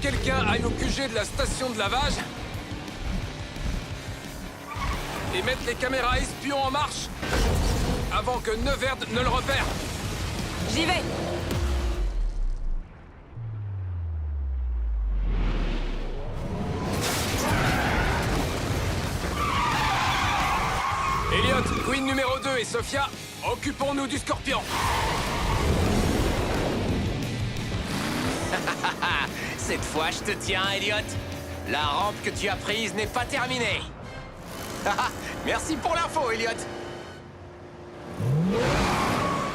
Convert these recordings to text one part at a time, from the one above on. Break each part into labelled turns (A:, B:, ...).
A: quelqu'un aille au QG de la station de lavage et mette les caméras espions en marche avant que Neverd ne le repère.
B: J'y vais.
A: Elliot, Queen numéro 2 et Sophia, occupons-nous du Scorpion.
C: Cette fois, je te tiens, Elliot. La rampe que tu as prise n'est pas terminée. Merci pour l'info, Elliot.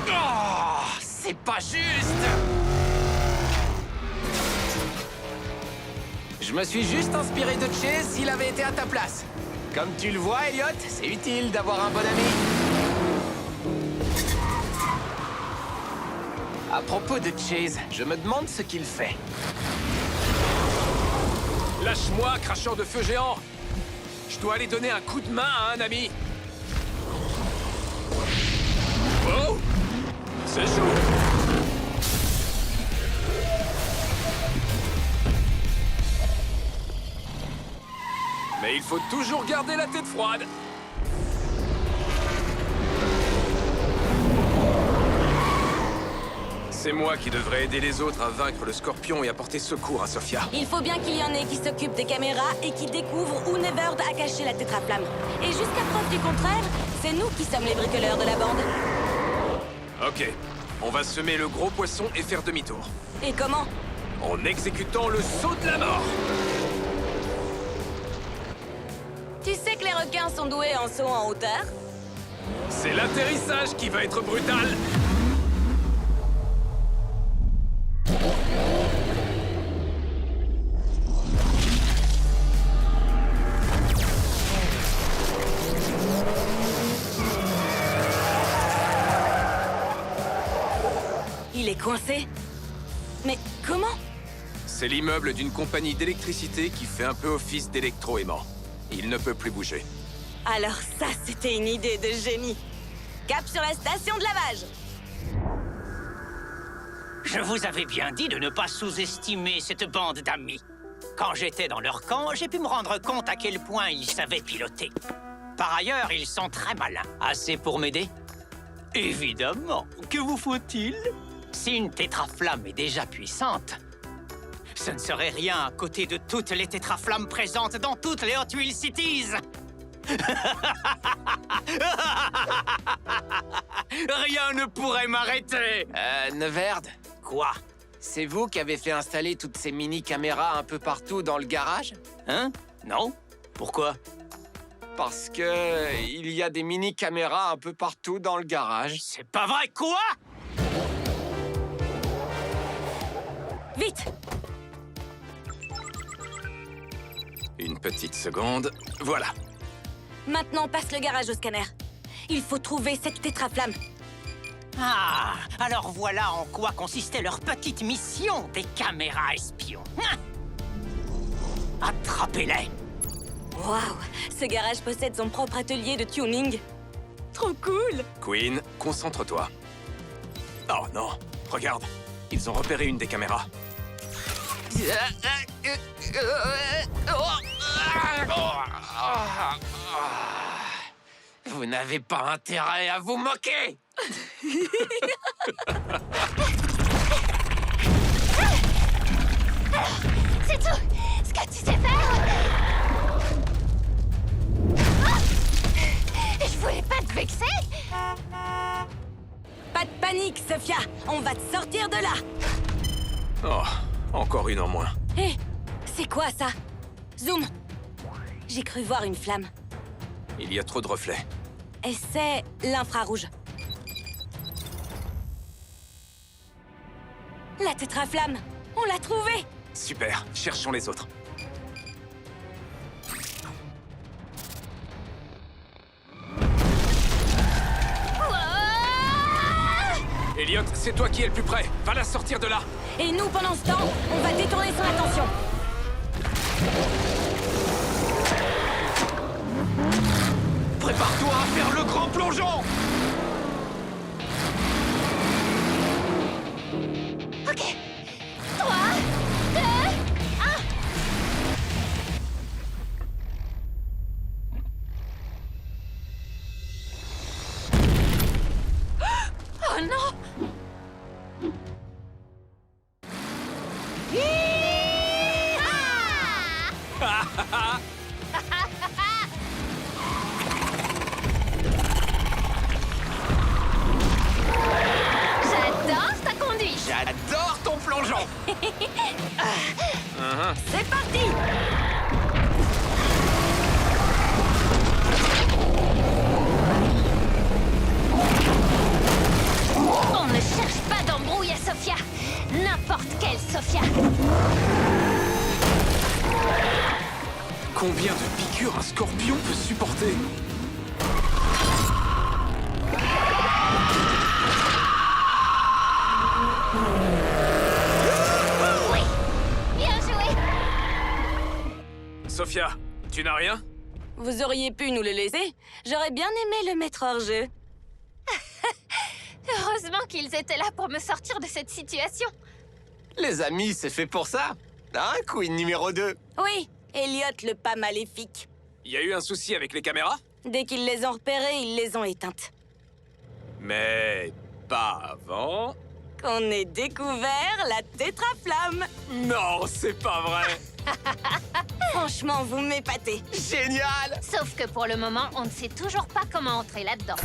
C: Oh, c'est pas juste. Je me suis juste inspiré de Chase s'il avait été à ta place. Comme tu le vois, Elliot, c'est utile d'avoir un bon ami. À propos de Chase, je me demande ce qu'il fait.
A: Lâche-moi, cracheur de feu géant. Je dois aller donner un coup de main à un ami. Oh! C'est chaud! Mais il faut toujours garder la tête froide. C'est moi qui devrais aider les autres à vaincre le Scorpion et apporter secours à Sophia.
B: Il faut bien qu'il y en ait qui s'occupent des caméras et qui découvrent où Neverd a caché la tétraflamme. Et jusqu'à preuve du contraire, c'est nous qui sommes les bricoleurs de la bande.
A: Ok, on va semer le gros poisson et faire demi-tour.
B: Et comment?
A: En exécutant le saut de la mort.
B: Tu sais que les requins sont doués en saut en hauteur?
A: C'est l'atterrissage qui va être brutal.
B: Il est coincé? Mais comment?
A: C'est l'immeuble d'une compagnie d'électricité qui fait un peu office d'électro-aimant. Il ne peut plus bouger.
B: Alors ça, c'était une idée de génie. Cap sur la station de lavage.
D: Je vous avais bien dit de ne pas sous-estimer cette bande d'amis. Quand j'étais dans leur camp, j'ai pu me rendre compte à quel point ils savaient piloter. Par ailleurs, ils sont très malins. Assez pour m'aider? Évidemment. Que vous faut-il? Si une tétraflamme est déjà puissante, ce ne serait rien à côté de toutes les tétraflammes présentes dans toutes les Hot Wheels Cities. Rien ne pourrait m'arrêter.
C: Neverd,
D: Quoi?
C: c'est vous qui avez fait installer toutes ces mini-caméras un peu partout dans le garage?
D: Hein? Non? Pourquoi?
C: Parce que il y a des mini-caméras un peu partout dans le garage.
D: C'est pas vrai, quoi?
B: Vite!
A: Une petite seconde. Voilà.
B: Maintenant, passe le garage au scanner. Il faut trouver cette tétraflamme.
D: Ah, alors voilà en quoi consistait leur petite mission des caméras espions. Attrapez-les!
B: Waouh! Ce garage possède son propre atelier de tuning. Trop cool!
A: Queen, concentre-toi. Oh non, regarde. Ils ont repéré une des caméras.
C: Vous n'avez pas intérêt à vous moquer!
E: C'est tout ce que tu sais faire. Je voulais pas te vexer.
B: Pas de panique, Sophia! On va te sortir de là!
A: Oh, encore une en moins.
B: Hé! C'est quoi, ça? Zoom! J'ai cru voir une flamme.
A: Il y a trop de reflets.
B: Et c'est l'infrarouge. La tétraflamme! On l'a trouvée!
A: Super, cherchons les autres. Elliot, c'est toi qui es le plus près. Va la sortir de là.
B: Et nous, pendant ce temps, on va détourner son attention.
C: Prépare-toi à faire le grand plongeon!
E: Ok. 3, 2, 1. J'adore ta conduite.
C: J'adore ton plongeon.
B: C'est parti!
E: On ne cherche pas d'embrouille à Sophia. N'importe quelle Sophia.
A: Combien de piqûres un scorpion peut supporter?
E: Oui. Bien joué.
A: Sophia, tu n'as rien?
B: Vous auriez pu nous le laisser? J'aurais bien aimé le mettre hors jeu.
E: Heureusement qu'ils étaient là pour me sortir de cette situation.
C: Les amis, c'est fait pour ça. Hein, Queen numéro 2?
B: Oui, Elliot le pas maléfique.
A: Il y a eu un souci avec les caméras?
B: Dès qu'ils les ont repérées, ils les ont éteintes.
A: Mais pas avant...
B: Qu'on ait découvert la tétraflamme.
A: Non, c'est pas vrai.
B: Franchement, vous m'épatez.
C: Génial!
E: Sauf que pour le moment, on ne sait toujours pas comment entrer là-dedans.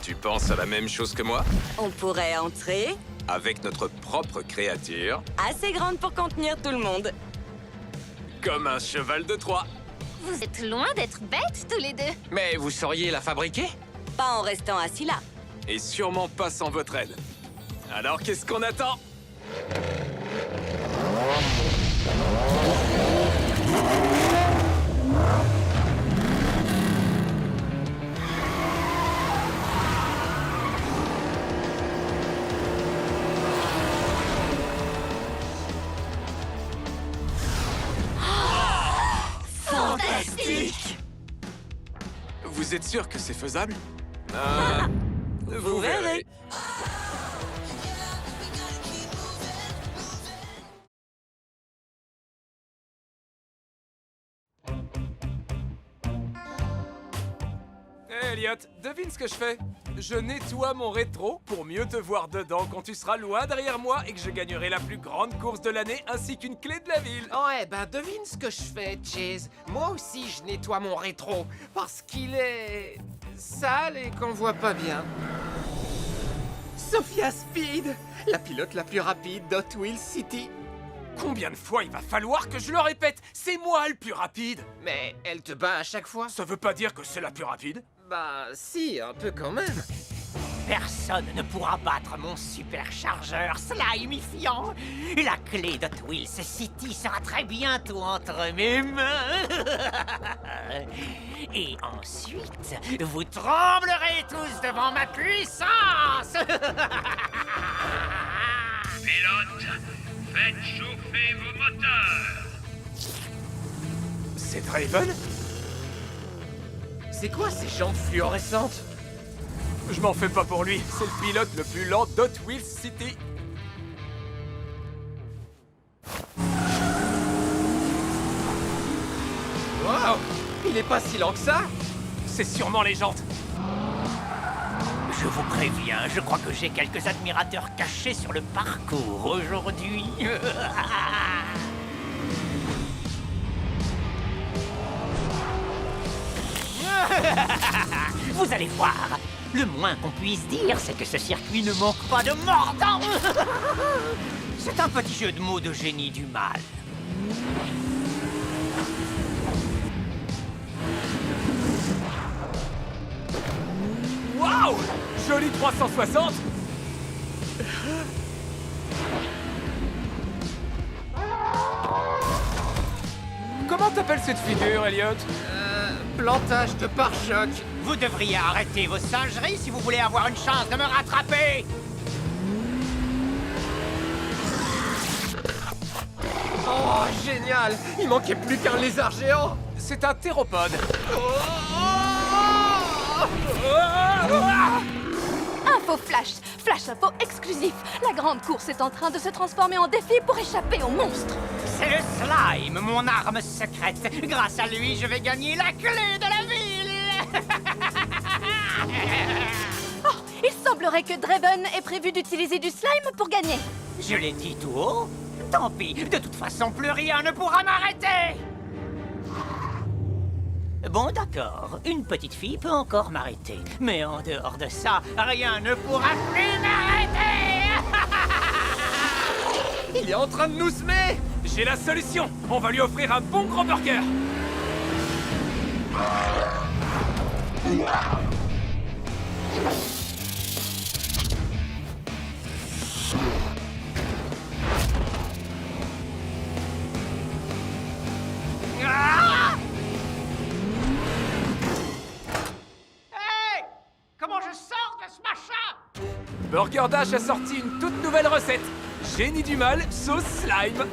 A: Tu penses à la même chose que moi?
B: On pourrait entrer,
A: Avec notre propre créature,
B: assez grande pour contenir tout le monde.
A: comme un cheval de Troie.
E: Vous êtes loin d'être bêtes tous les deux.
C: Mais vous sauriez la fabriquer?
B: Pas en restant assis là.
A: Et sûrement pas sans votre aide. Alors qu'est-ce qu'on attend?
E: Fantastique.
A: Vous êtes sûr que c'est faisable?
B: Vous verrez.
F: Hé Elliot, devine ce que je fais? Je nettoie mon rétro pour mieux te voir dedans quand tu seras loin derrière moi et que je gagnerai la plus grande course de l'année ainsi qu'une clé de la ville.
G: Ouais, ben devine ce que je fais, Chase. Moi aussi, je nettoie mon rétro parce qu'il est sale et qu'on voit pas bien. Sophia Speed, la pilote la plus rapide d'Hot Wheels City.
F: Combien de fois il va falloir que je le répète? C'est moi le plus rapide!
G: Mais elle te bat à chaque fois?
F: Ça veut pas dire que c'est la plus rapide?
G: Bah si, un peu quand même.
D: Personne ne pourra battre mon superchargeur slimefiant. La clé de Twills City sera très bientôt entre mes mains. Et ensuite, vous tremblerez tous devant ma puissance.
H: Pilote, faites chauffer vos moteurs.
F: C'est Draven?
G: C'est quoi ces jantes fluorescentes?
F: Je m'en fais pas pour lui, c'est le pilote le plus lent d'Hot Wheels City.
G: Waouh, il est pas si lent que ça.
F: C'est sûrement les jantes.
D: Je vous préviens, je crois que j'ai quelques admirateurs cachés sur le parcours aujourd'hui. Vous allez voir. Le moins qu'on puisse dire, c'est que ce circuit ne manque pas de mordant. C'est un petit jeu de mots de génie du mal.
F: Waouh! Joli 360! Comment t'appelles cette figure, Elliot?
G: Plantage de pare-choc.
D: Vous devriez arrêter vos singeries si vous voulez avoir une chance de me rattraper.
G: Oh, génial. Il manquait plus qu'un lézard géant.
F: C'est un théropode.
I: Info flash, flash info exclusif. La grande course est en train de se transformer en défi pour échapper aux monstres.
D: C'est le slime, mon arme secrète. Grâce à lui, je vais gagner la clé de la ville.
I: Oh, il semblerait que Draven ait prévu d'utiliser du slime pour gagner.
D: Je l'ai dit tout haut. Tant pis, de toute façon, plus rien ne pourra m'arrêter. Bon, d'accord, une petite fille peut encore m'arrêter. Mais en dehors de ça, rien ne pourra plus m'arrêter.
G: Il est en train de nous semer!
F: J'ai la solution. On va lui offrir un bon gros burger.
D: Hey! Comment je sors de ce machin?
F: Burger Dash a sorti une toute nouvelle recette. Génie du mal, sauce slime.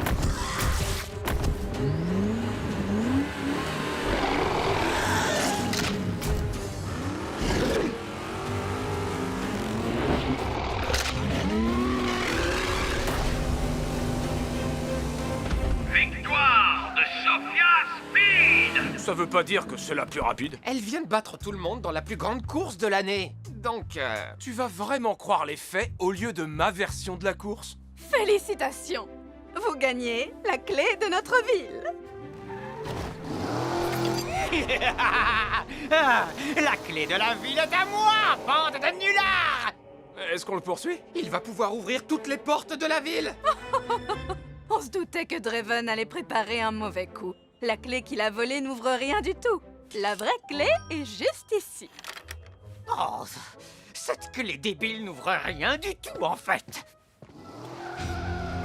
H: Victoire de Sophia Speed.
F: Ça veut pas dire que c'est la plus rapide.
G: Elle vient de battre tout le monde dans la plus grande course de l'année. Donc,
F: Tu vas vraiment croire les faits au lieu de ma version de la course?
I: Félicitations! Vous gagnez la clé de notre ville.
D: Ah, la clé de la ville est à moi, bande de nullards!
F: Est-ce qu'on le poursuit?
G: il va pouvoir ouvrir toutes les portes de la ville.
I: On se doutait que Draven allait préparer un mauvais coup. La clé qu'il a volée n'ouvre rien du tout. La vraie clé est juste ici.
D: Oh, cette clé débile n'ouvre rien du tout, en fait.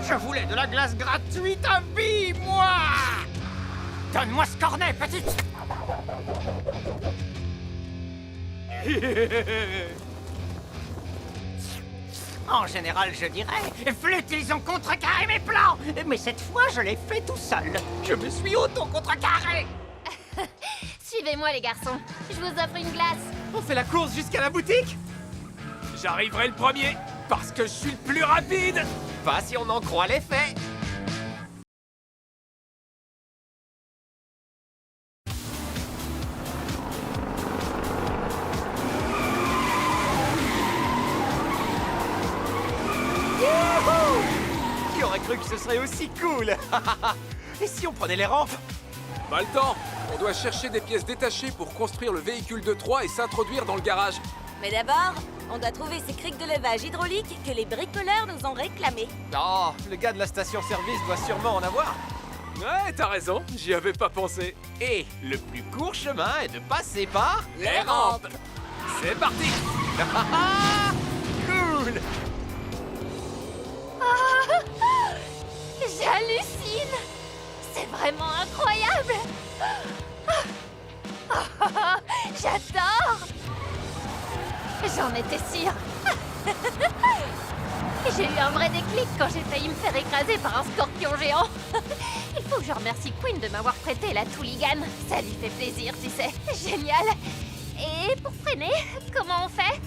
D: Je voulais de la glace gratuite à vie, moi! Donne-moi ce cornet, petite! En général, je dirais, flûte, ils ont contrecarré mes plans! Mais cette fois, je l'ai fait tout seul. Je me suis auto-contrecarré!
E: Suivez-moi, les garçons. Je vous offre une glace.
G: On fait la course jusqu'à la boutique?
F: J'arriverai le premier, parce que je suis le plus rapide.
G: Pas si on en croit les faits. Qui aurait cru que ce serait aussi cool? Et si on prenait les rampes?
F: Pas le temps. On doit chercher des pièces détachées pour construire le véhicule de Troie et s'introduire dans le garage.
B: Mais d'abord, on doit trouver ces criques de levage hydraulique que les bricoleurs nous ont réclamées.
G: Oh, le gars de la station-service doit sûrement en avoir.
F: Ouais, t'as raison, j'y avais pas pensé.
G: Et le plus court chemin est de passer par...
F: Les rampes. C'est parti.
G: Cool!
E: J'hallucine. C'est vraiment incroyable. J'adore. J'en étais sûre. J'ai eu un vrai déclic quand j'ai failli me faire écraser par un scorpion géant. Il faut que je remercie Queen de m'avoir prêté la Tooligan. Ça lui fait plaisir, tu sais. Génial. Et pour freiner, comment on fait?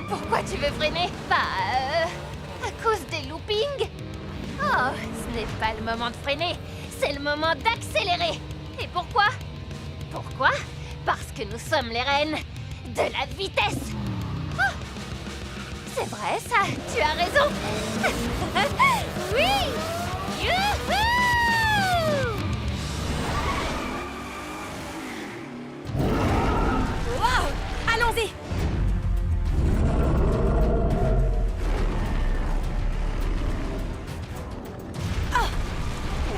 E: Pourquoi tu veux freiner? À cause des loopings? Oh, ce n'est pas le moment de freiner, c'est le moment d'accélérer. Et pourquoi? Pourquoi? Parce que nous sommes les reines de la vitesse. Oh, c'est vrai ça, tu as raison. Oui! Youhou!
B: Wow! Allons-y!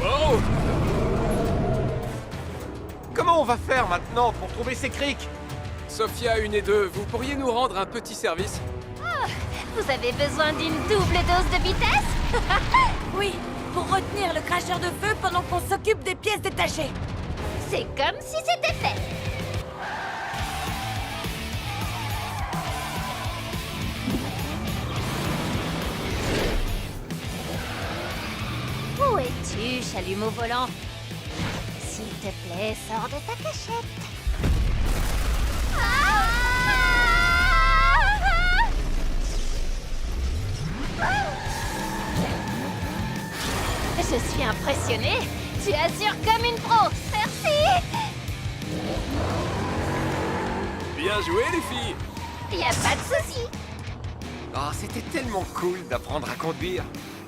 F: Wow!
G: Comment on va faire maintenant pour trouver ces criques?
F: Sophia 1 et 2, vous pourriez nous rendre un petit service?
E: Vous avez besoin d'une double dose de vitesse?
B: Oui, pour retenir le cracheur de feu pendant qu'on s'occupe des pièces détachées.
E: C'est comme si c'était fait. Où es-tu, chalumeau volant? S'il te plaît, sors de ta cachette. Je suis impressionnée. Tu assures comme une pro. Merci.
F: Bien joué les filles!
E: Y a pas de souci.
G: Oh, c'était tellement cool d'apprendre à conduire.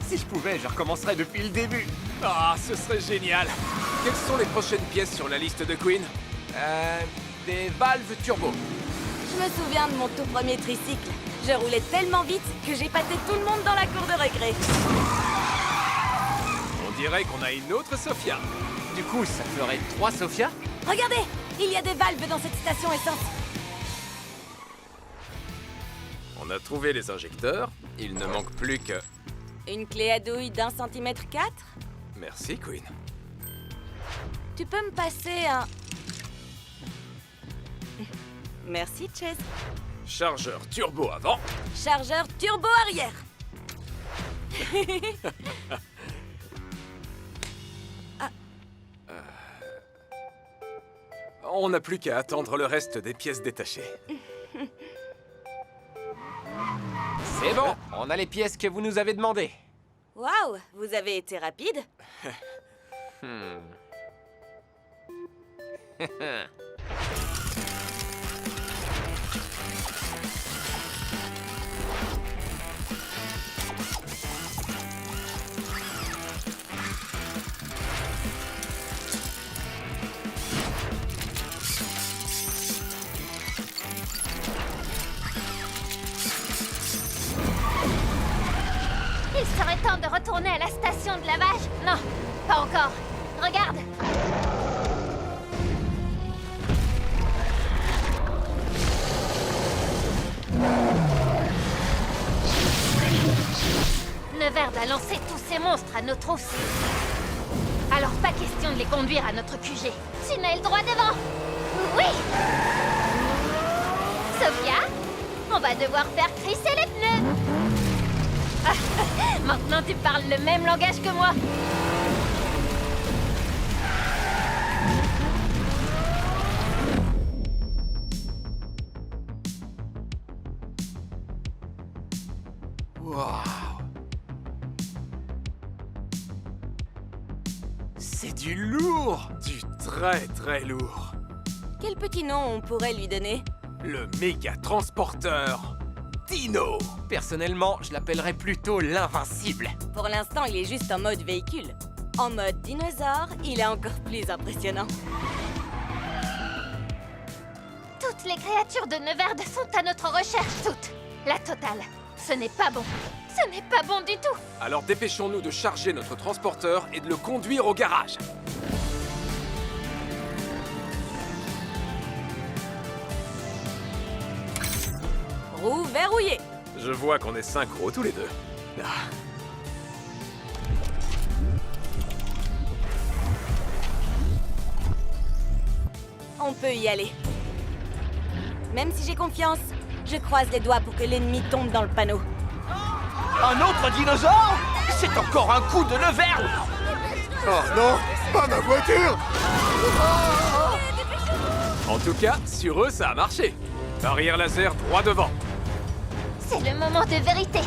G: Si je pouvais, je recommencerais depuis le début.
F: Ah, ce serait génial. Quelles sont les prochaines pièces sur la liste de Queen?
G: Des valves turbo.
B: Je me souviens de mon tout premier tricycle. Je roulais tellement vite que j'ai pâté tout le monde dans la cour de récré.
F: On dirait qu'on a une autre Sophia.
G: Du coup, ça ferait 3 Sophia?
B: Regardez, il y a des valves dans cette station essence.
F: On a trouvé les injecteurs. Il ne manque plus que...
B: Une clé à douille d'1 cm 4.
F: Merci, Queen.
B: Tu peux me passer un... Merci, Chase.
F: Chargeur turbo avant.
B: Chargeur turbo arrière.
F: On n'a plus qu'à attendre le reste des pièces détachées.
G: C'est bon, on a les pièces que vous nous avez demandées.
B: Waouh, vous avez été rapide.
E: Il serait temps de retourner à la station de lavage. Non, pas encore. Regarde. Neverd a lancé tous ces monstres à nos trousses. Alors pas question de les conduire à notre QG. Tunnel droit devant. Oui. Sophia, on va devoir faire crisser les pneus. Maintenant tu parles le même langage que moi.
G: Waouh. C'est du lourd.
F: Du très très lourd.
B: Quel petit nom on pourrait lui donner?
F: Le méga transporteur Dino.
G: Personnellement, je l'appellerais plutôt l'invincible.
B: Pour l'instant, il est juste en mode véhicule. En mode dinosaure, il est encore plus impressionnant.
E: Toutes les créatures de Neverd sont à notre recherche, toutes. La totale. Ce n'est pas bon. Ce n'est pas bon du tout.
F: Alors dépêchons-nous de charger notre transporteur et de le conduire au garage.
B: Roue verrouillée.
F: Je vois qu'on est synchro tous les deux. Ah.
B: On peut y aller. Même si j'ai confiance, je croise les doigts pour que l'ennemi tombe dans le panneau.
C: Un autre dinosaure? C'est encore un coup de Neverd!
J: Oh non, pas ma voiture!
F: En tout cas, sur eux, ça a marché. Barrière laser droit devant.
E: C'est le moment de vérité.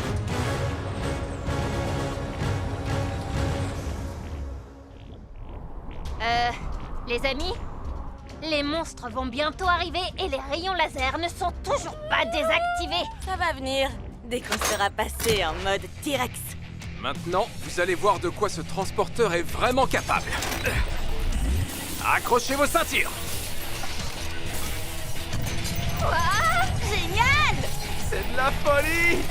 E: Les amis, les monstres vont bientôt arriver et les rayons laser ne sont toujours pas désactivés.
B: Ça va venir, dès qu'on sera passé en mode T-Rex.
F: Maintenant, vous allez voir de quoi ce transporteur est vraiment capable. Accrochez vos ceintures.
B: Ouah, génial!
G: C'est de la folie.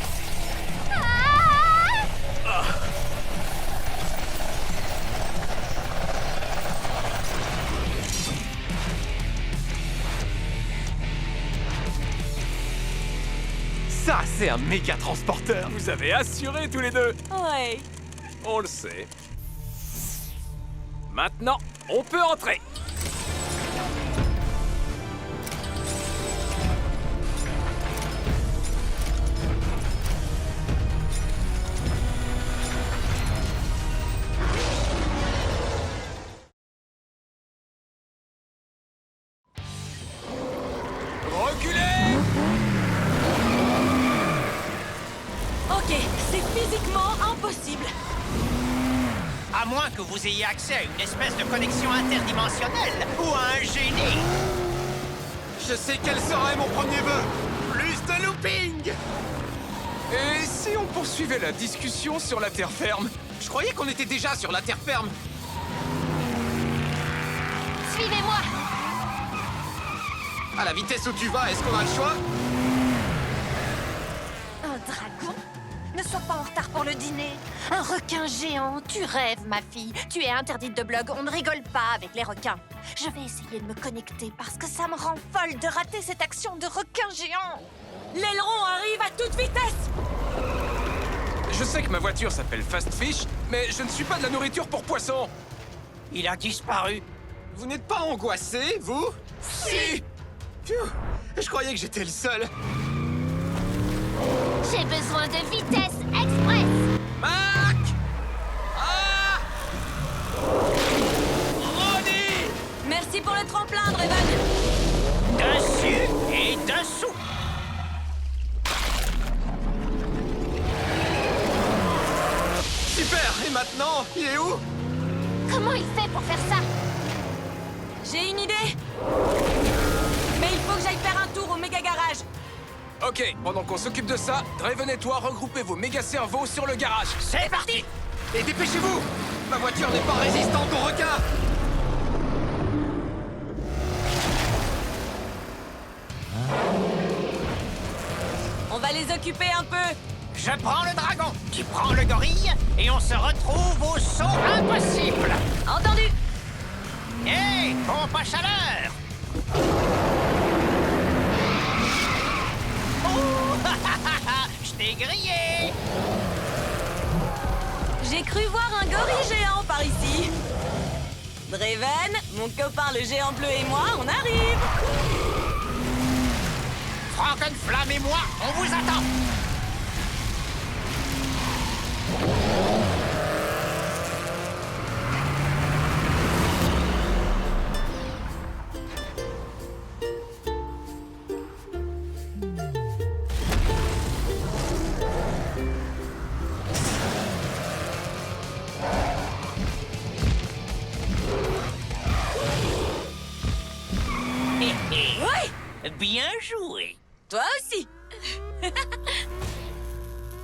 G: Ça, c'est un méga transporteur.
F: Vous avez assuré tous les deux.
B: Ouais.
F: On le sait. Maintenant, on peut entrer. Reculez!
B: Ok, c'est physiquement impossible.
D: À moins que vous ayez accès à une espèce de connexion interdimensionnelle ou à un génie.
J: Je sais quel serait mon premier vœu! Plus de looping!
A: Et si on poursuivait la discussion sur la terre ferme?
G: Je croyais qu'on était déjà sur la terre ferme.
E: Suivez-moi.
G: À la vitesse où tu vas, est-ce qu'on a le choix?
E: Un dragon? Ne sois pas en retard pour le dîner. Un requin géant, tu rêves, ma fille. Tu es interdite de blog, on ne rigole pas avec les requins. Je vais essayer de me connecter parce que ça me rend folle de rater cette action de requin géant.
B: L'aileron arrive à toute vitesse!
A: Je sais que ma voiture s'appelle Fast Fish, mais je ne suis pas de la nourriture pour poissons.
D: Il a disparu.
G: Vous n'êtes pas angoissé, vous?
A: Si!
G: Phew, je croyais que j'étais le seul.
E: J'ai besoin de vitesse express.
G: Mac! Ah! Ronnie!
B: Merci pour le tremplin, Draven!
D: Dessus et dessous.
G: Super! Et maintenant, il est où?
E: Comment il fait pour faire ça?
B: J'ai une idée! Mais il faut que j'aille faire un tour au méga garage.
A: Ok, pendant qu'on s'occupe de ça, Draven et toi regroupez vos méga cerveaux sur le garage.
D: C'est parti.
G: Et dépêchez-vous! Ma voiture n'est pas résistante aux requins!
B: On va les occuper un peu.
D: Je prends le dragon, tu prends le gorille, et on se retrouve au saut impossible.
B: Entendu!
D: Hé, pompe à chaleur. Oh, je t'ai grillé.
B: J'ai cru voir un gorille géant par ici. Draven, mon copain le géant bleu et moi, on arrive.
D: Frankenflamme et moi, on vous attend.
B: Ouais!
D: Bien joué.
B: Toi aussi.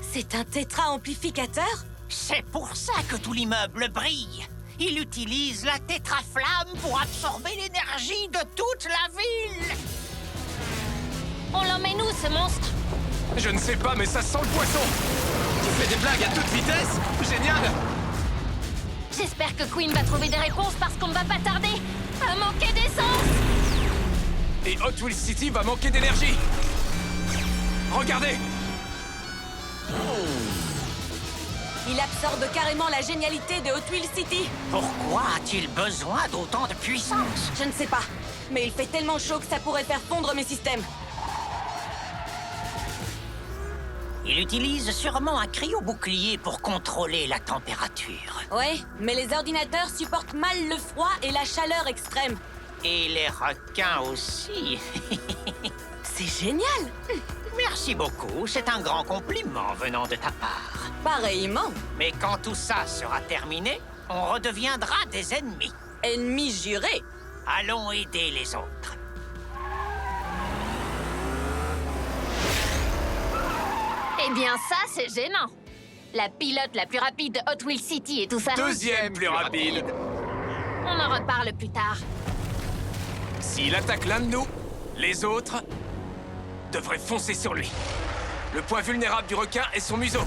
B: C'est un tétra-amplificateur?
D: C'est pour ça que tout l'immeuble brille. Il utilise la tétraflamme pour absorber l'énergie de toute la ville.
E: On l'emmène où, ce monstre?
A: Je ne sais pas, mais ça sent le poisson.
G: Tu fais des blagues à toute vitesse? Génial!
E: J'espère que Queen va trouver des réponses parce qu'on ne va pas tarder à manquer d'essence.
A: Et Hot Wheels City va manquer d'énergie. Regardez!
B: Il absorbe carrément la génialité de Hot Wheels City.
D: Pourquoi a-t-il besoin d'autant de puissance?
B: Je ne sais pas, mais il fait tellement chaud que ça pourrait faire fondre mes systèmes.
D: Il utilise sûrement un cryo-bouclier pour contrôler la température.
B: Ouais, mais les ordinateurs supportent mal le froid et la chaleur extrême.
D: Et les requins aussi.
B: C'est génial!
D: Merci beaucoup, c'est un grand compliment venant de ta part.
B: Pareillement.
D: Mais quand tout ça sera terminé, on redeviendra des ennemis.
B: Ennemis jurés.
D: Allons aider les autres.
E: Eh bien, ça, c'est gênant. La pilote la plus rapide de Hot Wheels City et tout ça.
A: Deuxième plus rapide.
E: On en reparle plus tard.
A: S'il attaque l'un de nous, les autres devraient foncer sur lui. Le point vulnérable du requin est son museau.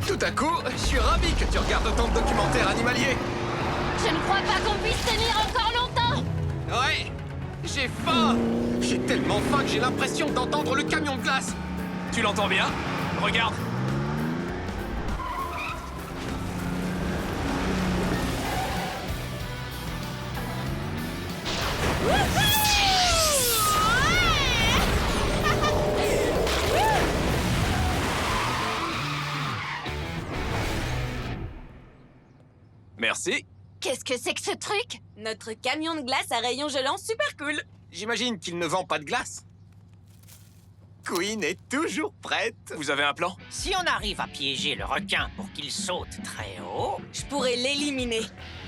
G: Tout à coup, je suis ravi que tu regardes autant de documentaires animaliers.
E: Je ne crois pas qu'on puisse tenir encore longtemps.
G: Ouais, j'ai faim. J'ai tellement faim que j'ai l'impression d'entendre le camion de glace.
A: Tu l'entends bien? Regarde. Merci.
E: Qu'est-ce que c'est que ce truc?
B: Notre camion de glace à rayons gelants super cool.
G: J'imagine qu'il ne vend pas de glace. Queen est toujours prête.
A: Vous avez un plan?
D: Si on arrive à piéger le requin pour qu'il saute très haut...
B: Je pourrais l'éliminer.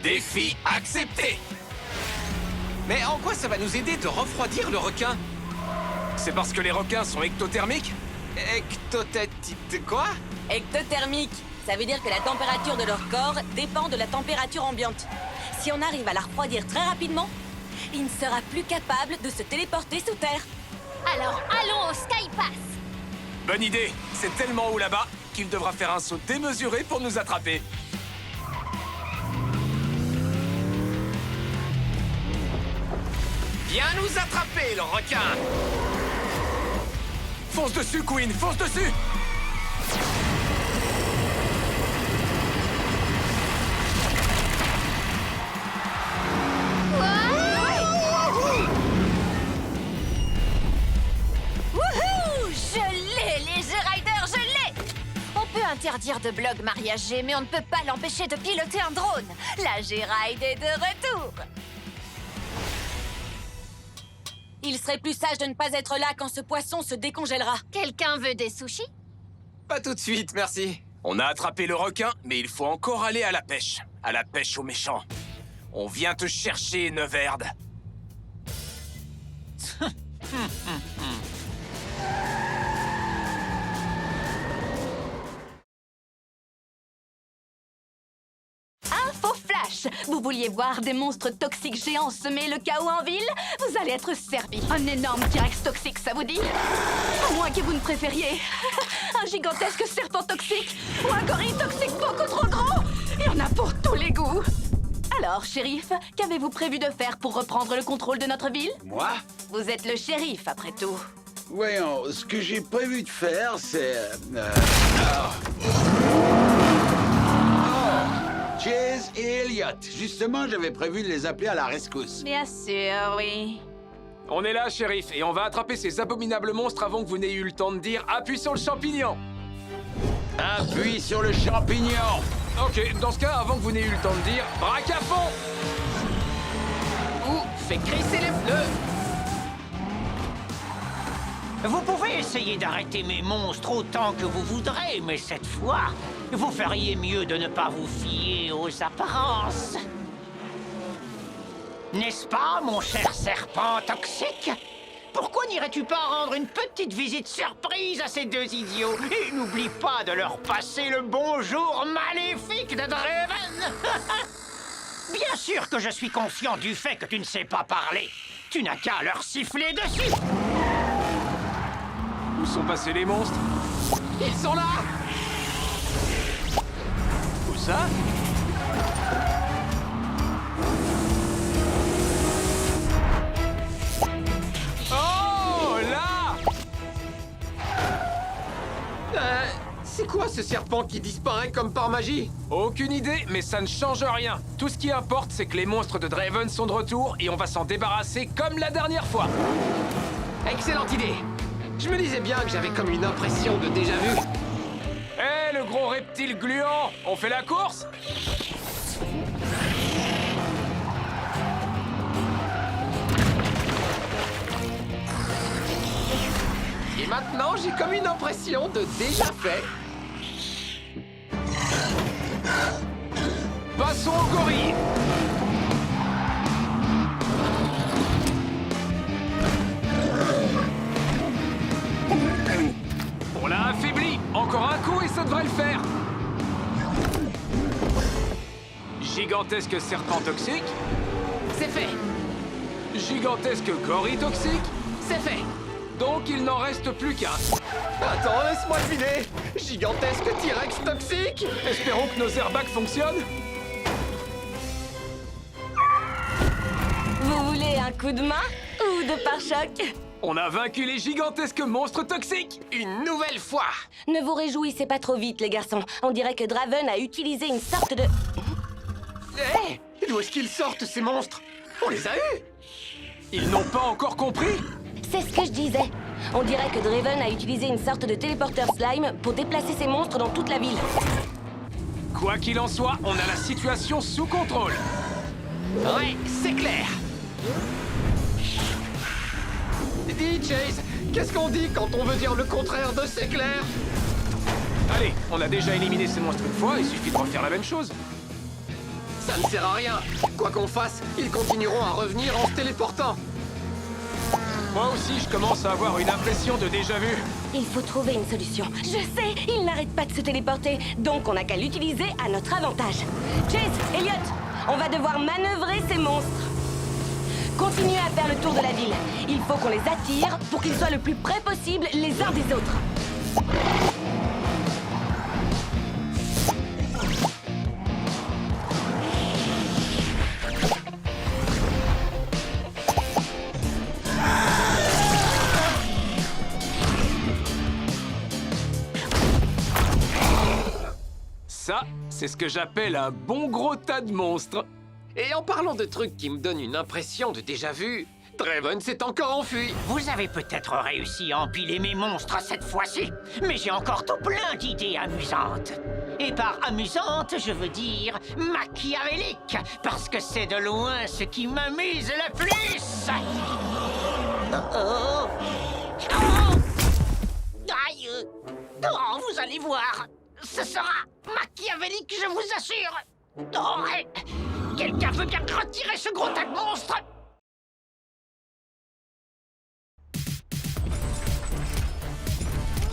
A: Défi accepté!
C: Mais en quoi ça va nous aider de refroidir le requin?
A: C'est parce que les requins sont ectothermiques?
C: Quoi?
B: Ectothermique, ça veut dire que la température de leur corps dépend de la température ambiante. Si on arrive à la refroidir très rapidement, il ne sera plus capable de se téléporter sous terre.
E: Alors allons au Sky Pass.
A: Bonne idée. C'est tellement haut là-bas qu'il devra faire un saut démesuré pour nous attraper.
C: Viens nous attraper, le requin!
A: Fonce dessus, Queen, fonce dessus!
E: Wouhou! Je l'ai, les G-Riders, je l'ai! On peut interdire de blog mariage G, mais on ne peut pas l'empêcher de piloter un drone. La G-Ride est de retour.
B: Il serait plus sage de ne pas être là quand ce poisson se décongèlera.
E: Quelqu'un veut des sushis?
C: Pas tout de suite, merci.
A: On a attrapé le requin, mais il faut encore aller à la pêche. À la pêche aux méchants. On vient te chercher, Neverd.
I: Info flash! Vous vouliez voir des monstres toxiques géants semer le chaos en ville? Vous allez être servi. Un énorme T-Rex toxique, ça vous dit? À moins que vous ne préfériez un gigantesque serpent toxique ou un gorille toxique beaucoup trop gros. Il y en a pour tous les goûts. Alors, shérif, qu'avez-vous prévu de faire pour reprendre le contrôle de notre ville?
J: Moi?
I: Vous êtes le shérif, après tout.
J: Voyons, ce que j'ai prévu de faire, c'est... Chase et Elliot. Justement, j'avais prévu de les appeler à la rescousse.
I: Bien sûr, oui.
F: On est là, shérif, et on va attraper ces abominables monstres avant que vous n'ayez eu le temps de dire « Appuie sur le champignon !»
J: Appuie sur le champignon!
F: Ok, dans ce cas, avant que vous n'ayez eu le temps de dire « Braque à fond !»
D: Ou fais crisser les pneus. Vous pouvez essayer d'arrêter mes monstres autant que vous voudrez, mais cette fois, vous feriez mieux de ne pas vous fier aux apparences. N'est-ce pas, mon cher serpent toxique? Pourquoi n'irais-tu pas rendre une petite visite surprise à ces deux idiots? Et n'oublie pas de leur passer le bonjour maléfique de Draven. Bien sûr que je suis conscient du fait que tu ne sais pas parler. Tu n'as qu'à leur siffler dessus.
F: Où sont passés les monstres?
C: Ils sont là!
F: Où ça? Oh, là!
G: C'est quoi ce serpent qui disparaît comme par magie?
F: Aucune idée, mais ça ne change rien. Tout ce qui importe, c'est que les monstres de Draven sont de retour et on va s'en débarrasser comme la dernière fois.
G: Excellente idée! Je me disais bien que j'avais comme une impression de déjà-vu.
F: Hé, le gros reptile gluant, on fait la course?
G: Et maintenant, j'ai comme une impression de déjà fait.
F: Passons au gorille. On l'a affaibli. Encore un coup et ça devrait le faire. Gigantesque serpent toxique.
G: C'est fait!
F: Gigantesque gorille toxique.
G: C'est fait!
F: Donc il n'en reste plus qu'un.
G: Attends, laisse-moi deviner! Gigantesque T-Rex toxique!
F: Espérons que nos airbags fonctionnent.
B: Vous voulez un coup de main ou de pare-choc?
F: On a vaincu les gigantesques monstres toxiques.
G: Une nouvelle fois!
B: Ne vous réjouissez pas trop vite, les garçons. On dirait que Draven a utilisé une sorte de...
G: Hé! D'où est-ce qu'ils sortent, ces monstres? On les a eus!
F: Ils n'ont pas encore compris.
B: C'est ce que je disais. On dirait que Draven a utilisé une sorte de téléporteur slime pour déplacer ces monstres dans toute la ville.
F: Quoi qu'il en soit, on a la situation sous contrôle.
G: Ouais, c'est clair! Dis, Chase, qu'est-ce qu'on dit quand on veut dire le contraire de c'est clair?
F: Allez, on a déjà éliminé ces monstres une fois, il suffit de refaire la même chose.
G: Ça ne sert à rien. Quoi qu'on fasse, ils continueront à revenir en se téléportant.
F: Moi aussi, je commence à avoir une impression de déjà-vu.
B: Il faut trouver une solution. Je sais, il n'arrête pas de se téléporter, donc on n'a qu'à l'utiliser à notre avantage. Chase, Elliot, on va devoir manœuvrer ces monstres. Continuez à faire le tour de la ville. Il faut qu'on les attire pour qu'ils soient le plus près possible les uns des autres.
F: Ça, c'est ce que j'appelle un bon gros tas de monstres.
G: Et en parlant de trucs qui me donnent une impression de déjà-vu, Draven s'est encore enfui.
D: Vous avez peut-être réussi à empiler mes monstres cette fois-ci, mais j'ai encore tout plein d'idées amusantes. Et par amusante, je veux dire machiavélique, parce que c'est de loin ce qui m'amuse le plus. Oh. Aïe. Oh, vous allez voir. Ce sera machiavélique, je vous assure. Oh, quelqu'un veut bien retirer ce gros tas de monstres?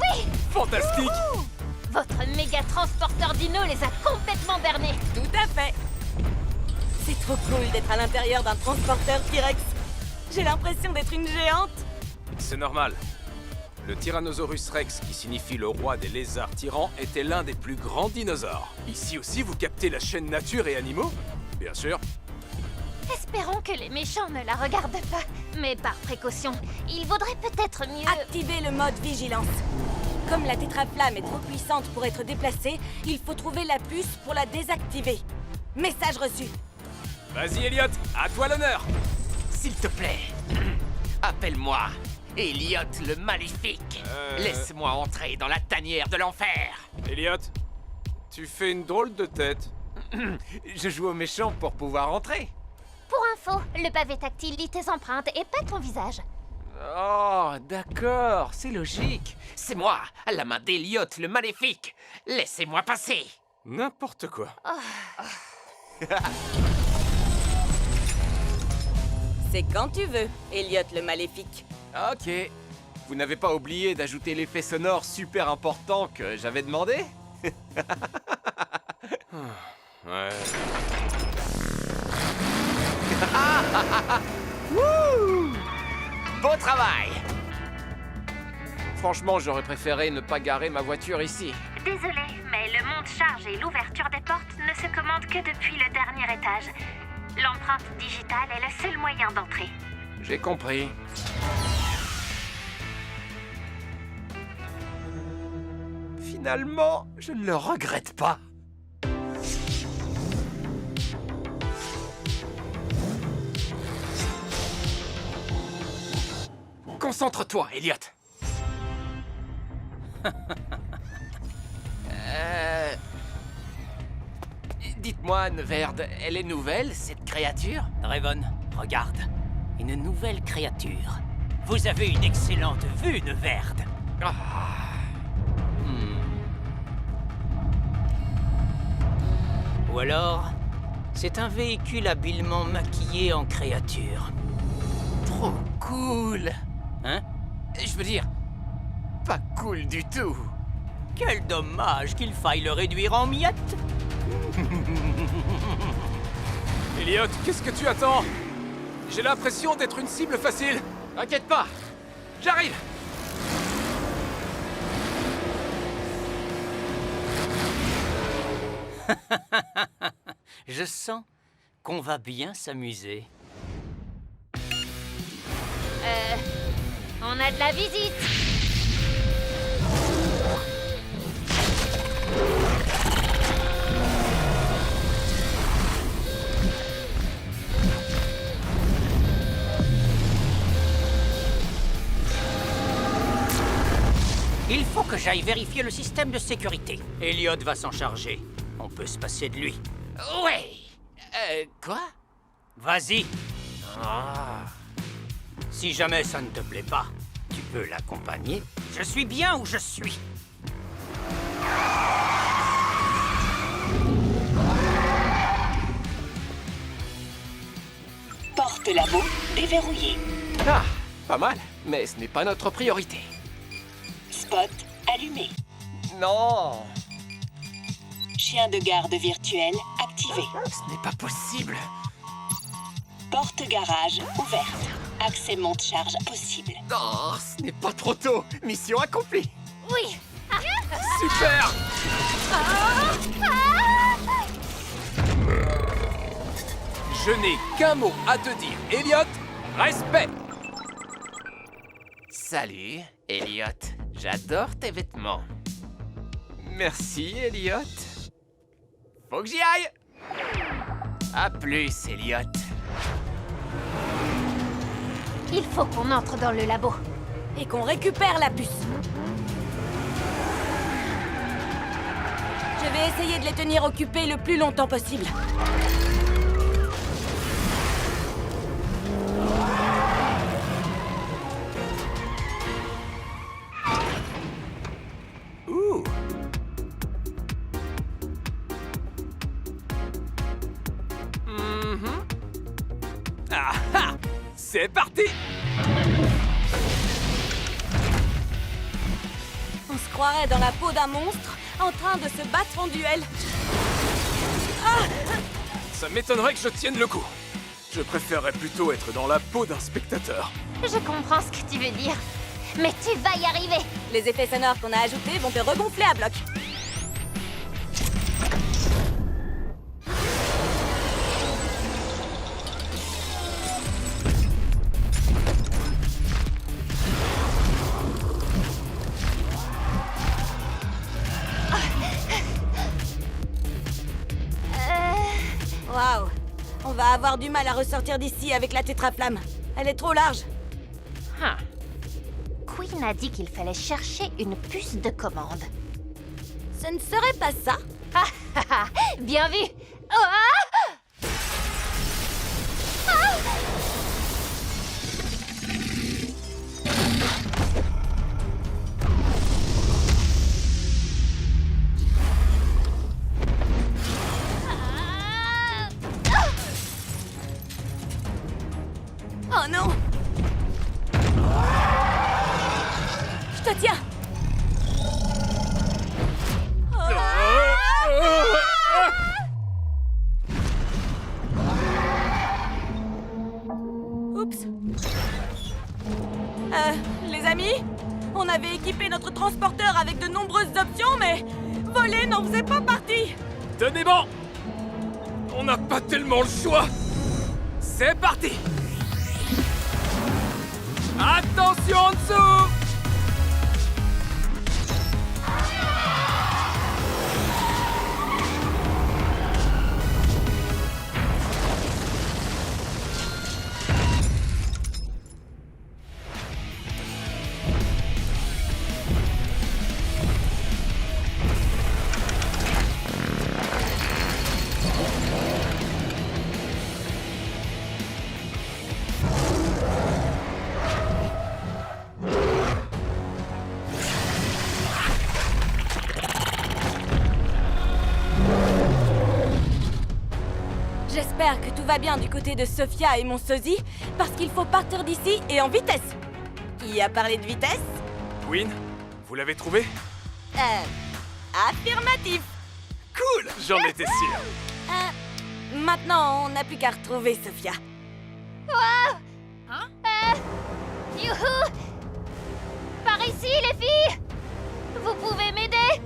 E: Oui!
F: Fantastique!
E: Wouhou! Votre méga transporteur dino les a complètement bernés.
B: Tout à fait. C'est trop cool d'être à l'intérieur d'un transporteur T-Rex. J'ai l'impression d'être une géante.
F: C'est normal. Le Tyrannosaurus Rex, qui signifie le roi des lézards tyrans, était l'un des plus grands dinosaures. Ici aussi, vous captez la chaîne Nature et Animaux? Bien sûr.
E: Espérons que les méchants ne la regardent pas. Mais par précaution, il vaudrait peut-être mieux...
B: Activez le mode vigilance. Comme la tétraflamme est trop puissante pour être déplacée, il faut trouver la puce pour la désactiver. Message reçu.
F: Vas-y, Elliot, à toi l'honneur.
C: S'il te plaît, appelle-moi Elliot le Maléfique. Laisse-moi entrer dans la tanière de l'enfer.
F: Elliot, tu fais une drôle de tête.
C: Je joue au méchant pour pouvoir entrer.
E: Pour info, le pavé tactile lit tes empreintes et pas ton visage.
C: Oh, d'accord, c'est logique. C'est moi, à la main d'Elliot le Maléfique. Laissez-moi passer.
F: N'importe quoi.
B: C'est quand tu veux, Elliot le Maléfique.
C: Ok. Vous n'avez pas oublié d'ajouter l'effet sonore super important que j'avais demandé?
F: Ouais.
C: Wouh! Beau travail! Franchement, j'aurais préféré ne pas garer ma voiture ici.
K: Désolé, mais le monte-charge et l'ouverture des portes ne se commandent que depuis le dernier étage. L'empreinte digitale est le seul moyen d'entrer.
C: J'ai compris. Finalement, je ne le regrette pas. Concentre-toi, Elliot. Dites-moi, Neverd, elle est nouvelle, cette créature?
D: Draven, regarde. Une nouvelle créature. Vous avez une excellente vue, Neverd. Ou alors, c'est un véhicule habilement maquillé en créature.
C: Trop cool.
D: Hein?
C: Je veux dire, pas cool du tout.
D: Quel dommage qu'il faille le réduire en miettes.
F: Elliot, qu'est-ce que tu attends? J'ai l'impression d'être une cible facile.
C: T'inquiète pas, j'arrive.
D: Je sens qu'on va bien s'amuser.
E: On a de la visite.
D: Il faut que j'aille vérifier le système de sécurité. Elliot va s'en charger. On peut se passer de lui.
C: Ouais. Quoi?
D: Vas-y. Si jamais ça ne te plaît pas, tu peux l'accompagner. Je suis bien où je suis.
L: Porte-labo déverrouillé.
C: Ah, pas mal, mais ce n'est pas notre priorité.
L: Spot allumé.
C: Non,
L: Chien de garde virtuel activé.
C: ce n'est pas possible.
L: Porte-garage ouverte. Accès monte-charge possible.
C: Non, ce n'est pas trop tôt. Mission accomplie.
E: Oui.
C: Super.
F: Je n'ai qu'un mot à te dire, Elliot. Respect.
C: Salut, Elliot. J'adore tes vêtements. Merci, Elliot. Faut que j'y aille. À plus, Elliot.
E: Il faut qu'on entre dans le labo.
B: Et qu'on récupère la puce. Je vais essayer de les tenir occupés le plus longtemps possible.
F: Ouh. Ah ah. C'est parti.
B: On se croirait dans la peau d'un monstre en train de se battre en duel.
F: Ça m'étonnerait que je tienne le coup. Je préférerais plutôt être dans la peau d'un spectateur.
E: Je comprends ce que tu veux dire. Mais tu vas y arriver.
B: Les effets sonores qu'on a ajoutés vont te regonfler à bloc. Waouh! On va avoir du mal à ressortir d'ici avec la tétraflamme. Elle est trop large.
E: Queen a dit qu'il fallait chercher une puce de commande.
B: Ce ne serait pas ça?
E: Bien vu. Oh, ah!
B: Oh non! Je te tiens! Oups. Les amis, on avait équipé notre transporteur avec de nombreuses options, mais voler n'en faisait pas partie.
F: Tenez bon. On n'a pas tellement le choix. C'est parti. Attention en dessous.
B: J'espère que tout va bien du côté de Sophia et mon sosie, parce qu'il faut partir d'ici et en vitesse. Qui a parlé de vitesse?
F: Queen, vous l'avez trouvé?
B: Affirmatif.
F: Cool, j'en étais sûr.
B: Maintenant, on n'a plus qu'à retrouver Sophia.
E: Youhou! Par ici, les filles! Vous pouvez m'aider?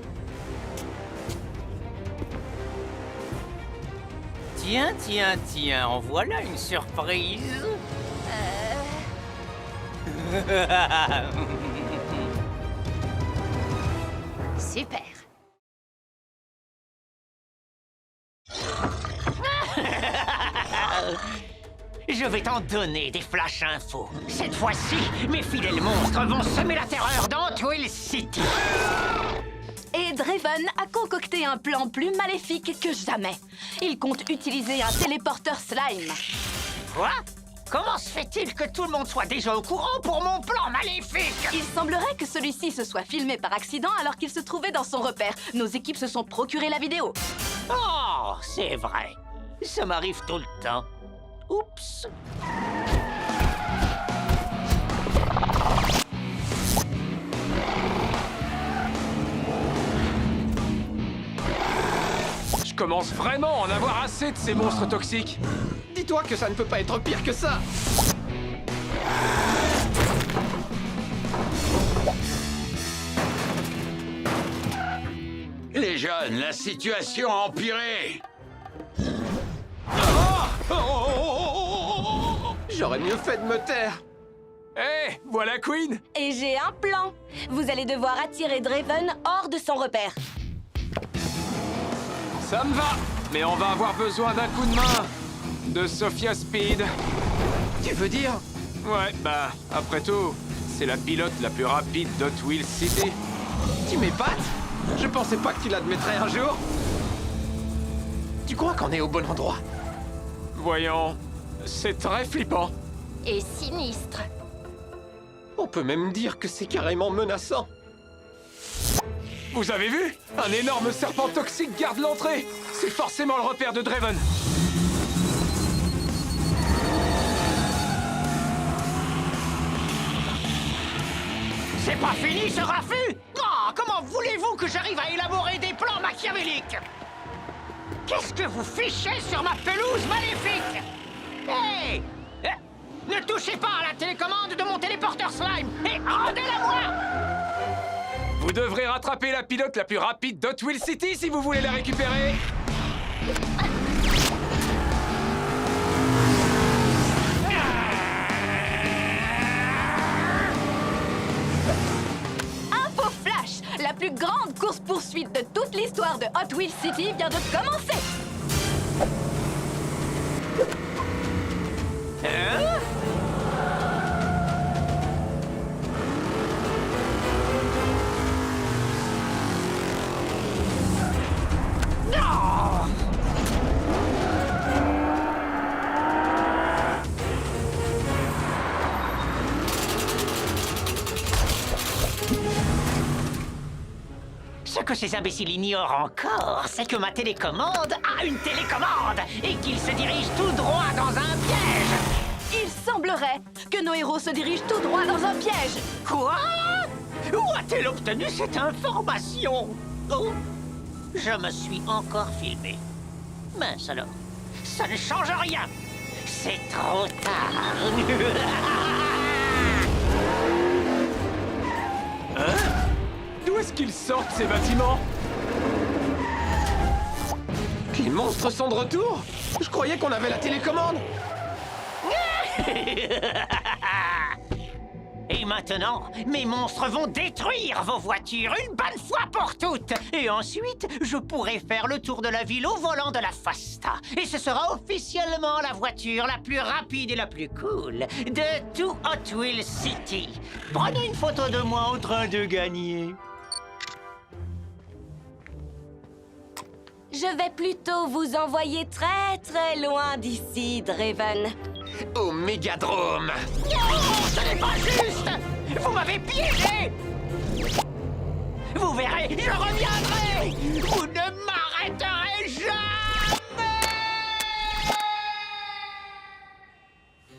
D: Tiens, en voilà une surprise.
E: Super.
D: Je vais t'en donner des flash infos. Cette fois-ci, mes fidèles monstres vont semer la terreur dans Twill City.
I: Et Draven a concocté un plan plus maléfique que jamais. Il compte utiliser un téléporteur slime.
D: Quoi? Comment se fait-il que tout le monde soit déjà au courant pour mon plan maléfique?
I: Il semblerait que celui-ci se soit filmé par accident alors qu'il se trouvait dans son repère. Nos équipes se sont procuré la vidéo.
D: Oh, c'est vrai. Ça m'arrive tout le temps. Oups.
A: Je commence vraiment à en avoir assez de ces monstres toxiques.
G: Dis-toi que ça ne peut pas être pire que ça.
J: Les jeunes, la situation a empiré.
G: J'aurais mieux fait de me taire.
A: Hé, voilà Queen.
B: Et j'ai un plan. Vous allez devoir attirer Draven hors de son repère.
A: Ça me va. Mais on va avoir besoin d'un coup de main. De Sophia Speed.
G: Tu veux dire?
A: Ouais, bah, après tout, c'est la pilote la plus rapide d'Hot Wheels City.
G: Tu m'épates? Je pensais pas que tu l'admettrais un jour. Tu crois qu'on est au bon endroit?
A: Voyons, c'est très flippant.
E: Et sinistre.
G: On peut même dire que c'est carrément menaçant.
A: Vous avez vu? Un énorme serpent toxique garde l'entrée. C'est forcément le repère de Draven.
D: C'est pas fini ce raffut! Oh, comment voulez-vous que j'arrive à élaborer des plans machiavéliques? Qu'est-ce que vous fichez sur ma pelouse maléfique? Hey! Ne touchez pas à la télécommande de mon téléporteur slime et rendez-la-moi!
A: Vous devrez rattraper la pilote la plus rapide d'Hot Wheels City si vous voulez la récupérer.
I: Info flash! La plus grande course-poursuite de toute l'histoire de Hot Wheels City vient de commencer!
D: Ce que ces imbéciles ignorent encore, c'est que ma télécommande a une télécommande et qu'il se dirige tout droit dans un piège.
I: Il semblerait que nos héros se dirigent tout droit dans un piège!
D: Quoi? Où a-t-elle obtenu cette information? Oh, je me suis encore filmé. Mince alors, ça ne change rien. C'est trop tard.
A: D'où est-ce qu'ils sortent ces bâtiments?
G: Les monstres sont de retour? Je croyais qu'on avait la télécommande.
D: Et maintenant, mes monstres vont détruire vos voitures une bonne fois pour toutes. Et ensuite, je pourrai faire le tour de la ville au volant de la Fasta. Et ce sera officiellement la voiture la plus rapide et la plus cool de tout Hot Wheels City. Prenez une photo de moi en train de gagner.
B: Je vais plutôt vous envoyer très très loin d'ici, Draven.
G: Au Mégadrome.
D: Non, ce n'est pas juste! Vous m'avez piégé! Vous verrez, je reviendrai! Vous ne m'arrêterez jamais!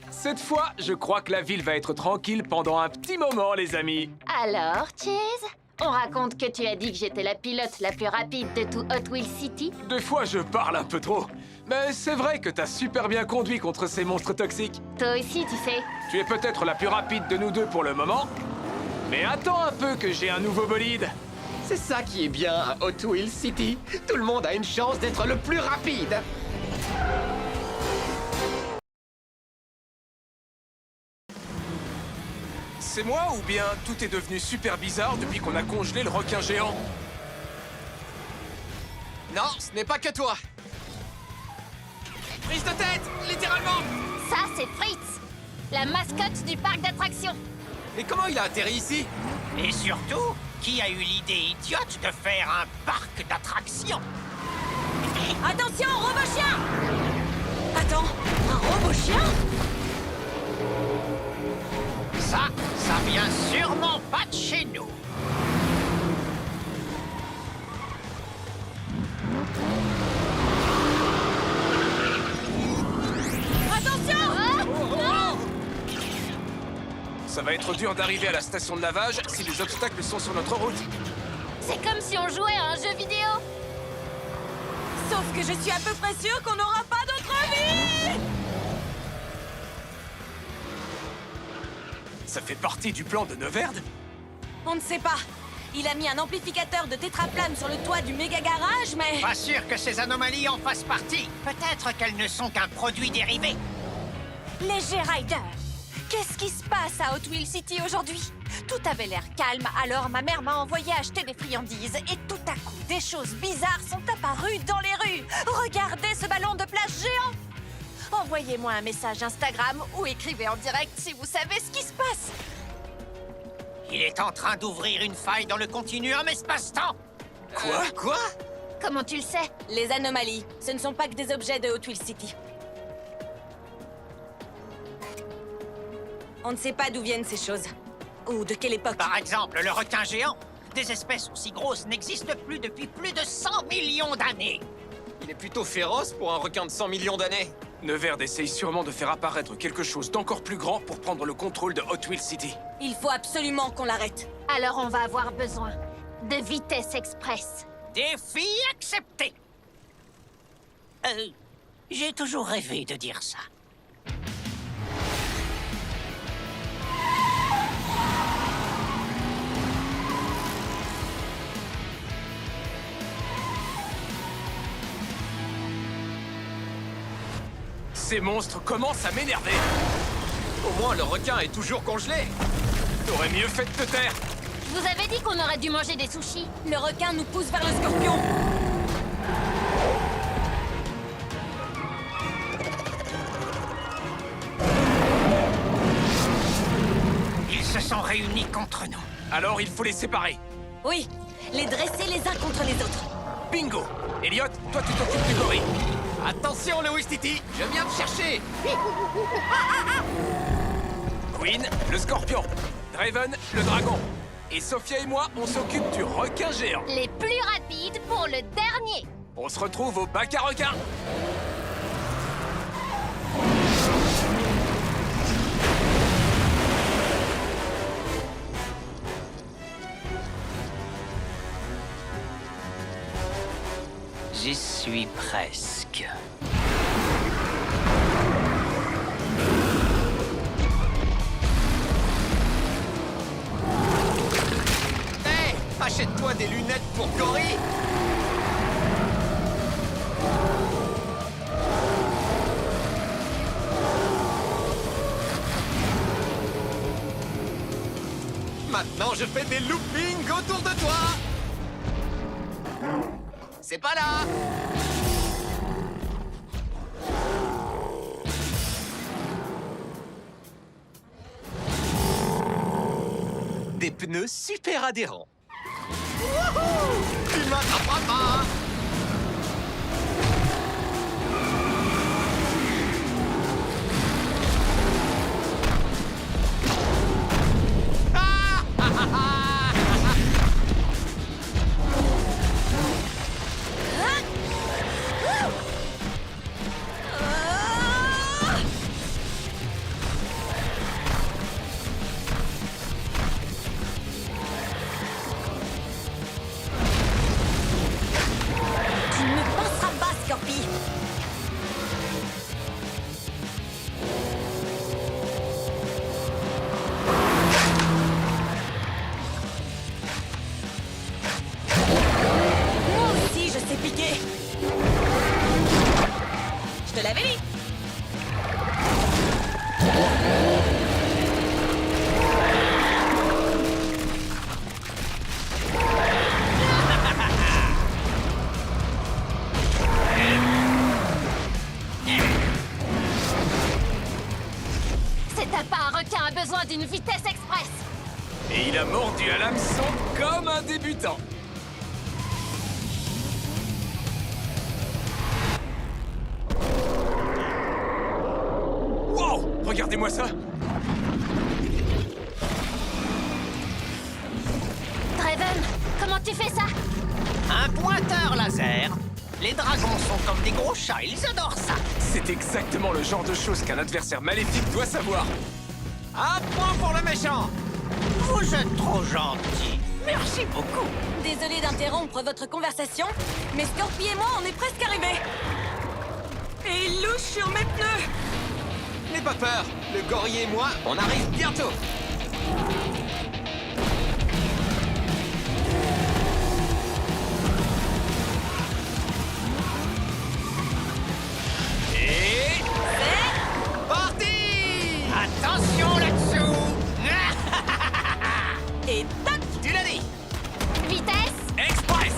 A: Cette fois, je crois que la ville va être tranquille pendant un petit moment, les amis.
E: Alors, Chase? On raconte que tu as dit que j'étais la pilote la plus rapide de tout Hot Wheels City?
A: Des fois, je parle un peu trop. Mais c'est vrai que t'as super bien conduit contre ces monstres toxiques.
E: Toi aussi, tu sais.
A: Tu es peut-être la plus rapide de nous deux pour le moment. Mais attends un peu que j'ai un nouveau bolide.
G: C'est ça qui est bien à Hot Wheels City. Tout le monde a une chance d'être le plus rapide.
A: C'est moi ou bien tout est devenu super bizarre depuis qu'on a congelé le requin géant?
G: Non, ce n'est pas que toi.
A: Prise de tête, littéralement.
E: Ça, c'est Fritz, la mascotte du parc d'attractions.
A: Et comment il a atterri ici?
D: Et surtout, qui a eu l'idée idiote de faire un parc d'attractions?
B: Attention, robot chien! Attends, un robot chien?
D: Ça vient sûrement pas de chez nous.
B: Attention!
A: Ça va être dur d'arriver à la station de lavage si les obstacles sont sur notre route.
E: C'est comme si on jouait à un jeu vidéo.
B: Sauf que je suis à peu près sûre qu'on n'aura pas d'autre vie.
A: Ça fait partie du plan de Neuverde?
B: On ne sait pas. Il a mis un amplificateur de tétraflamme sur le toit du méga garage, mais...
D: Pas sûr que ces anomalies en fassent partie. Peut-être qu'elles ne sont qu'un produit dérivé.
I: Les G-Riders! Qu'est-ce qui se passe à Hot Wheels City aujourd'hui? Tout avait l'air calme, alors ma mère m'a envoyé acheter des friandises. Et tout à coup, des choses bizarres sont apparues dans les rues. Regardez ce ballon de plage géant! Envoyez-moi un message Instagram ou écrivez en direct si vous savez ce qui se passe.
D: Il est en train d'ouvrir une faille dans le continuum espace-temps.
A: Quoi?
E: Comment tu le sais?
B: Les anomalies, ce ne sont pas que des objets de Hot Wheels City. On ne sait pas d'où viennent ces choses. Ou de quelle époque.
D: Par exemple, le requin géant. Des espèces aussi grosses n'existent plus depuis plus de 100 millions d'années.
C: Il est plutôt féroce pour un requin de 100 millions d'années.
A: Neuverde essaye sûrement de faire apparaître quelque chose d'encore plus grand pour prendre le contrôle de Hot Wheels City.
B: Il faut absolument qu'on l'arrête.
E: Alors on va avoir besoin de vitesse express.
D: Défi accepté. J'ai toujours rêvé de dire ça.
A: Ces monstres commencent à m'énerver.
C: Au moins, le requin est toujours congelé.
A: T'aurais mieux fait de te taire.
E: Je vous avais dit qu'on aurait dû manger des sushis.
B: Le requin nous pousse vers le scorpion.
D: Ils se sont réunis contre nous.
A: Alors il faut les séparer.
B: Oui, les dresser les uns contre les autres.
A: Bingo! Elliot, toi tu t'occupes du gorille.
C: Attention, le Wistiti, je viens te chercher.
A: Queen, le scorpion. Draven, le dragon. Et Sophia et moi, on s'occupe du requin géant.
E: Les plus rapides pour le dernier.
A: On se retrouve au bac à requins.
D: J'y suis presque.
C: Hé, achète-toi des lunettes pour Cory. Maintenant, je fais des loopings autour de toi. C'est pas là. Des pneus super adhérents. Wouhou! Tu m'attraperas pas.
B: Tu ne passeras pas, Scorpi. Moi aussi, je sais piquer. Je te l'avais dit.
E: C'est à part un requin a besoin d'une vitesse express.
A: Et il a mordu à l'hameçon comme un débutant. Wow! Regardez-moi ça!
E: Draven, comment tu fais ça?
D: Un pointeur laser. Les dragons sont comme des gros chats, ils adorent ça.
A: C'est exactement le genre de choses qu'un adversaire maléfique doit savoir.
C: Un point pour le méchant.
D: Vous êtes trop gentil. Merci beaucoup.
B: Désolé d'interrompre votre conversation, mais Scorpi et moi, on est presque arrivés. Et il louche sur mes pneus.
C: N'aie pas peur. Le gorille et moi, on arrive bientôt.
A: Et...
C: Parti!
D: Attention là-dessous.
B: Et tac!
C: Tu l'as dit!
E: Vitesse!
A: Express!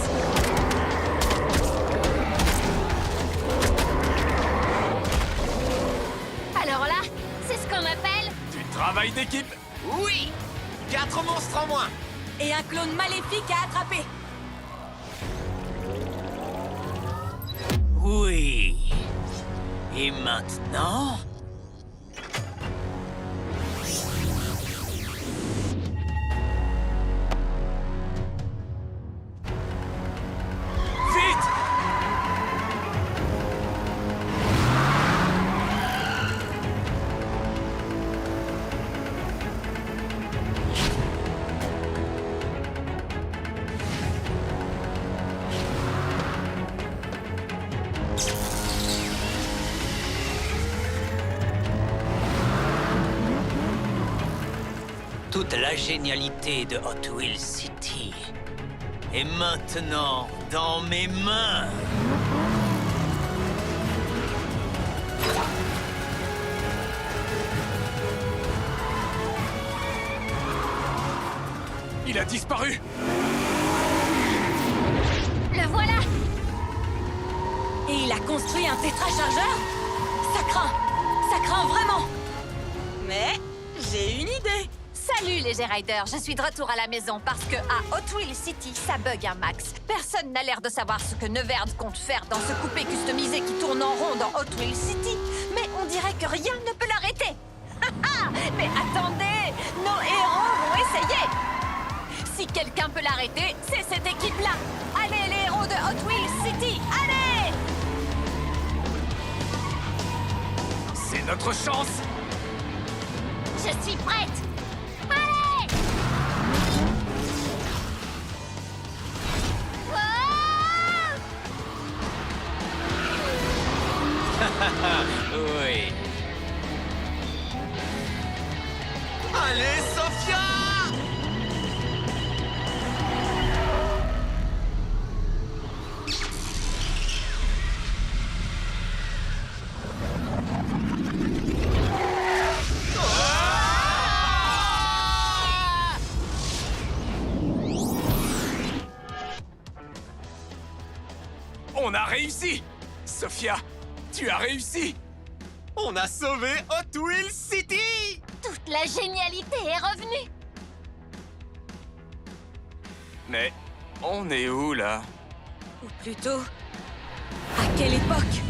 E: Alors là, c'est ce qu'on appelle...
A: Du travail d'équipe.
C: Oui! 4 monstres en moins.
B: Et un clone maléfique à attraper.
D: Oui. Et maintenant?
A: Vite!
D: Toute la génialité de Hot Wheels City est maintenant dans mes mains.
A: Il a disparu.
E: Le voilà!
B: Et il a construit un tétrachargeur? Ça craint vraiment. Mais j'ai une idée.
I: Salut les G-Riders, je suis de retour à la maison parce que à Hot Wheels City, ça bug un max. Personne n'a l'air de savoir ce que Neverd compte faire dans ce coupé customisé qui tourne en rond dans Hot Wheels City. Mais on dirait que rien ne peut l'arrêter. Mais attendez, nos héros vont essayer. Si quelqu'un peut l'arrêter, c'est cette équipe-là. Allez les héros de Hot Wheels City, allez!
A: C'est notre chance.
E: Je suis prête! Allez!
C: Oui. Allez, Sophia!
A: On a réussi. Sophia, tu as réussi.
C: On a sauvé Hot Wheels City!
E: Toute la génialité est revenue!
A: Mais on est où là?
B: Ou plutôt, à quelle époque?